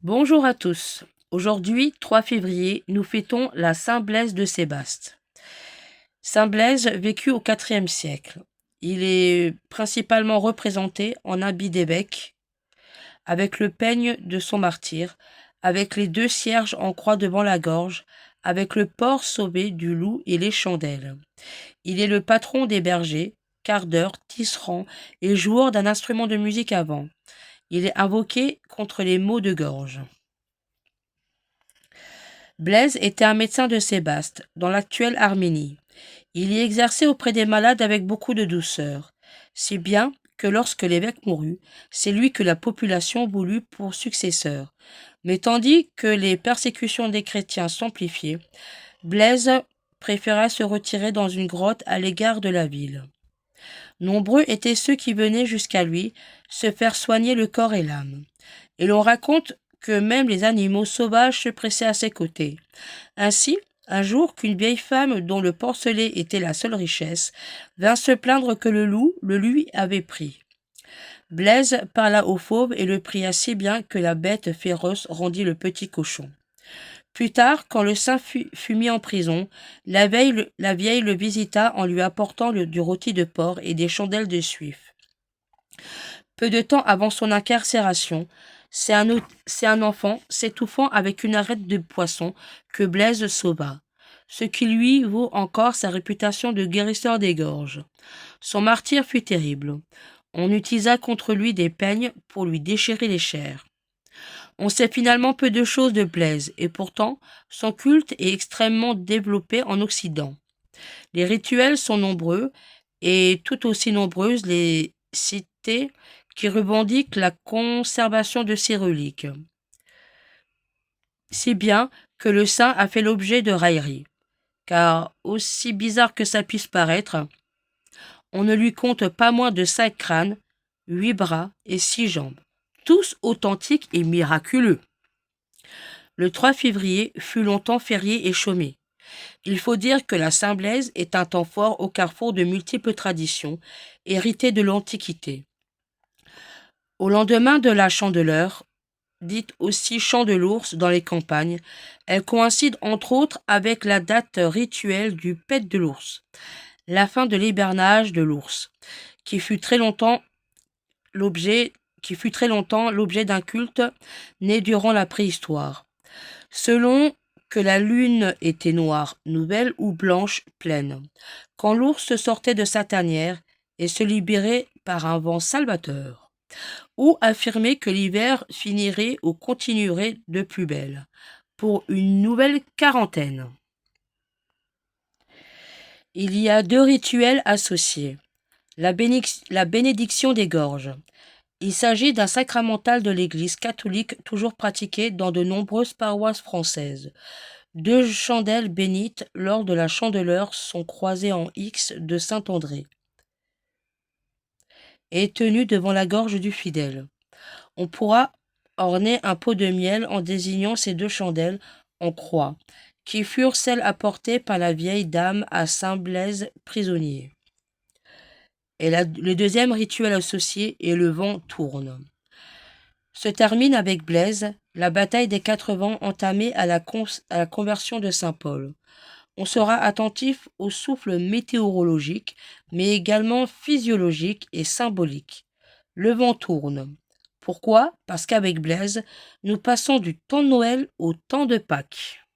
Bonjour à tous. Aujourd'hui, 3 février, nous fêtons la Saint-Blaise de Sébaste. Saint Blaise vécut au IVe siècle. Il est principalement représenté en habit d'évêque, avec le peigne de son martyr, avec les 2 cierges en croix devant la gorge, avec le porc sauvé du loup et les chandelles. Il est le patron des bergers, cardeur, tisserand et joueur d'un instrument de musique à vent. Il est invoqué contre les maux de gorge. Blaise était un médecin de Sébaste, dans l'actuelle Arménie. Il y exerçait auprès des malades avec beaucoup de douceur, si bien que lorsque l'évêque mourut, c'est lui que la population voulut pour successeur. Mais tandis que les persécutions des chrétiens s'amplifiaient, Blaise préféra se retirer dans une grotte à l'égard de la ville. Nombreux étaient ceux qui venaient jusqu'à lui se faire soigner le corps et l'âme. Et l'on raconte que même les animaux sauvages se pressaient à ses côtés. Ainsi, un jour qu'une vieille femme dont le porcelet était la seule richesse, vint se plaindre que le loup le lui avait pris. Blaise parla au fauve et le pria si bien que la bête féroce rendit le petit cochon. Plus tard, quand le saint fut mis en prison, la vieille le visita en lui apportant du rôti de porc et des chandelles de suif. Peu de temps avant son incarcération, c'est un enfant s'étouffant avec une arête de poisson que Blaise sauva, ce qui lui vaut encore sa réputation de guérisseur des gorges. Son martyre fut terrible. On utilisa contre lui des peignes pour lui déchirer les chairs. On sait finalement peu de choses de Blaise, et pourtant son culte est extrêmement développé en Occident. Les rituels sont nombreux, et tout aussi nombreuses les cités qui revendiquent la conservation de ces reliques, si bien que le saint a fait l'objet de railleries. Car, aussi bizarre que ça puisse paraître, on ne lui compte pas moins de 5 crânes, 8 bras et 6 jambes, tous authentiques et miraculeux. Le 3 février fut longtemps férié et chômé. Il faut dire que la Saint-Blaise est un temps fort au carrefour de multiples traditions, héritées de l'Antiquité. Au lendemain de la Chandeleur, dite aussi Chant de l'ours dans les campagnes, elle coïncide entre autres avec la date rituelle du Pet de l'ours, la fin de l'hibernage de l'ours, qui fut très longtemps l'objet d'un culte né durant la préhistoire. Selon que la lune était noire, nouvelle ou blanche, pleine, quand l'ours sortait de sa tanière et se libérait par un vent salvateur, ou affirmer que l'hiver finirait ou continuerait de plus belle, pour une nouvelle quarantaine. Il y a 2 rituels associés. La bénédiction des gorges. Il s'agit d'un sacramental de l'Église catholique toujours pratiqué dans de nombreuses paroisses françaises. 2 chandelles bénites lors de la Chandeleur sont croisées en X de Saint-André et tenues devant la gorge du fidèle. On pourra orner un pot de miel en désignant ces 2 chandelles en croix, qui furent celles apportées par la vieille dame à Saint Blaise prisonnier. Et le deuxième rituel associé est le vent tourne. Se termine avec Blaise, la bataille des 4 vents entamée à la conversion de Saint Paul. On sera attentif au souffle météorologique, mais également physiologique et symbolique. Le vent tourne. Pourquoi? Parce qu'avec Blaise, nous passons du temps de Noël au temps de Pâques.